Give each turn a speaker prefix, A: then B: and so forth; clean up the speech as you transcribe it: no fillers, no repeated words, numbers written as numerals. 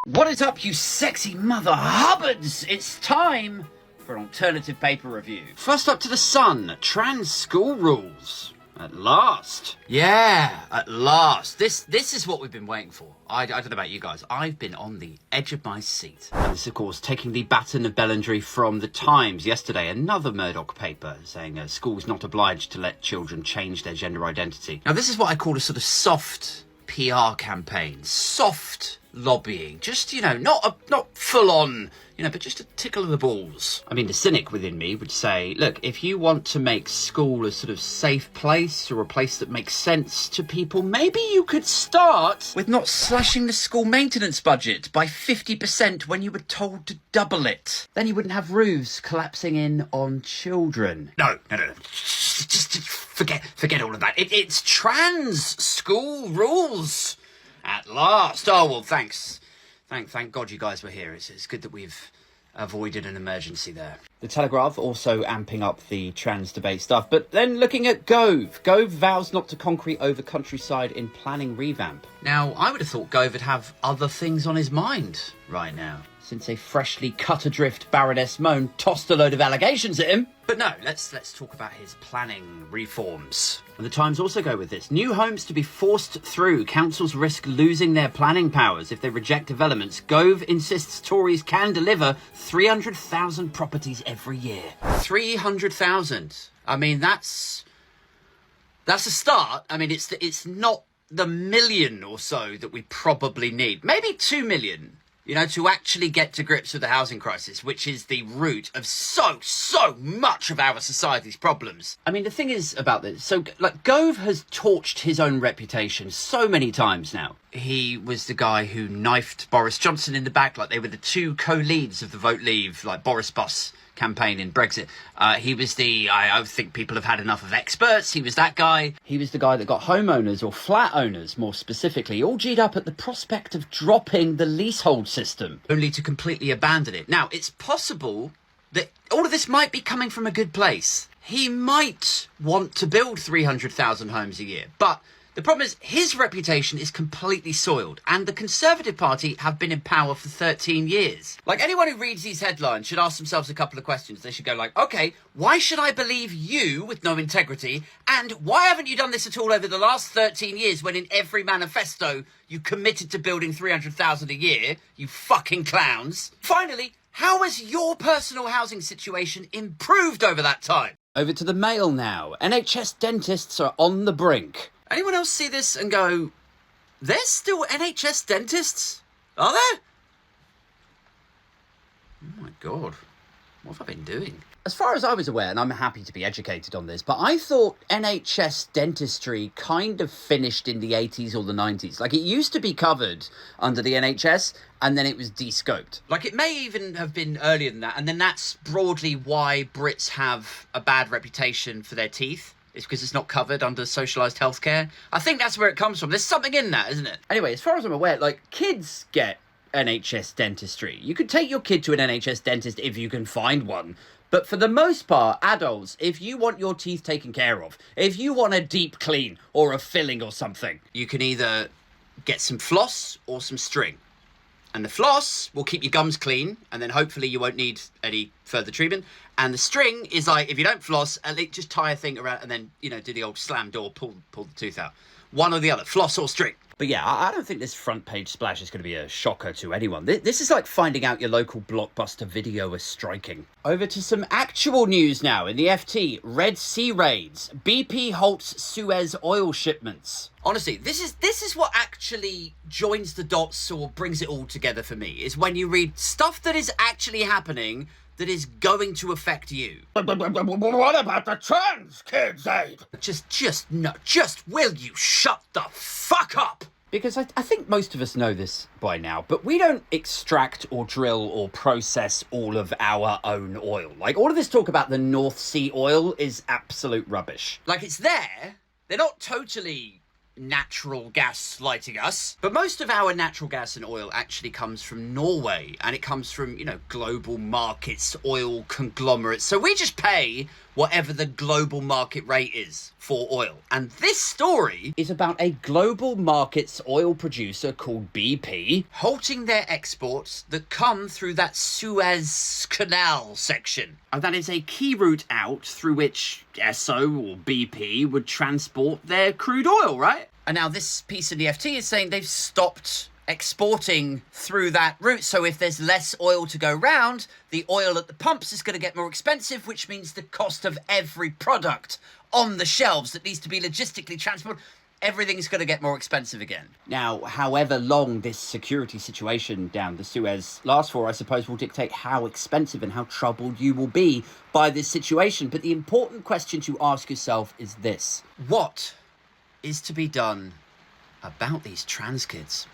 A: What is up, you sexy mother hubbards? It's time for an alternative paper review. First up to the Sun, trans school rules. At last. Yeah, at last. This is what we've been waiting for. I don't know about you guys. I've been on the edge of my seat. And this, of course, taking the baton of belligerence from the Times yesterday. Another Murdoch paper saying schools not obliged to let children change their gender identity. Now, this is what I call a sort of soft PR campaign. Soft lobbying. Just, not full on, but just a tickle of the balls. I mean, the cynic within me would say, look, if you want to make school a sort of safe place or a place that makes sense to people, maybe you could start with not slashing the school maintenance budget by 50% when you were told to double it. Then you wouldn't have roofs collapsing in on children. No. Just forget all of that. It's trans school rules. At last. Oh, well, thanks. Thank God you guys were here. It's good that we've avoided an emergency there. The Telegraph also amping up the trans debate stuff, but then looking at Gove. Gove vows not to concrete over countryside in planning revamp. Now, I would have thought Gove would have other things on his mind right now, since a freshly cut adrift Baroness Moan tossed a load of allegations at him. But no, let's talk about his planning reforms. And the Times also go with this. New homes to be forced through. Councils risk losing their planning powers if they reject developments. Gove insists Tories can deliver 300,000 properties every year. 300,000. I mean, that's a start. I mean, it's not the million or so that we probably need. Maybe 2 million. To actually get to grips with the housing crisis, which is the root of so much of our society's problems. I mean, the thing is about this, Gove has torched his own reputation so many times now. He was the guy who knifed Boris Johnson in the back, like they were the two co-leads of the Vote Leave, like Boris Bus campaign in Brexit. He was I think people have had enough of experts. He was that guy. He was the guy that got homeowners, or flat owners more specifically, all G'd up at the prospect of dropping the leasehold system, only to completely abandon it. Now, it's possible that all of this might be coming from a good place. He might want to build 300,000 homes a year, but the problem is his reputation is completely soiled, and the Conservative Party have been in power for 13 years. Like, anyone who reads these headlines should ask themselves a couple of questions. They should go like, okay, why should I believe you with no integrity? And why haven't you done this at all over the last 13 years when in every manifesto you committed to building 300,000 a year, you fucking clowns? Finally, how has your personal housing situation improved over that time? Over to the Mail now. NHS dentists are on the brink. Anyone else see this and go, there's still NHS dentists? Are there? Oh my God, what have I been doing? As far as I was aware, and I'm happy to be educated on this, but I thought NHS dentistry kind of finished in the 80s or the 90s. Like, it used to be covered under the NHS, and then it was de-scoped. Like, it may even have been earlier than that, and then that's broadly why Brits have a bad reputation for their teeth. It's because it's not covered under socialised healthcare. I think that's where it comes from. There's something in that, isn't it? Anyway, as far as I'm aware, kids get NHS dentistry. You could take your kid to an NHS dentist if you can find one. But for the most part, adults, if you want your teeth taken care of, if you want a deep clean or a filling or something, you can either get some floss or some string. And the floss will keep your gums clean, and then hopefully you won't need any further treatment. And the string is like, if you don't floss, at least just tie a thing around and then, do the old slam door, pull the tooth out. One or the other, floss or string. But yeah, I don't think this front page splash is going to be a shocker to anyone. This is like finding out your local Blockbuster video is striking. Over to some actual news now in the FT. Red Sea raids. BP halts Suez oil shipments. Honestly, this is what actually joins the dots or brings it all together for me, is when you read stuff that is actually happening that is going to affect you. What about the trans kids, Abe? Just will you shut the fuck up? Because I think most of us know this by now, but we don't extract or drill or process all of our own oil. Like, all of this talk about the North Sea oil is absolute rubbish. Like, it's there. They're not totally natural gas lighting us. But most of our natural gas and oil actually comes from Norway, and it comes from, global markets, oil conglomerates. So we just pay whatever the global market rate is for oil. And this story is about a global markets oil producer called BP halting their exports that come through that Suez Canal section. And that is a key route out through which Esso or BP would transport their crude oil, right? And now this piece of the FT is saying they've stopped exporting through that route. So if there's less oil to go round, the oil at the pumps is going to get more expensive, which means the cost of every product on the shelves that needs to be logistically transported, everything's going to get more expensive again. Now, however long this security situation down the Suez lasts for, I suppose, will dictate how expensive and how troubled you will be by this situation. But the important question to ask yourself is this: what is to be done about these trans kids?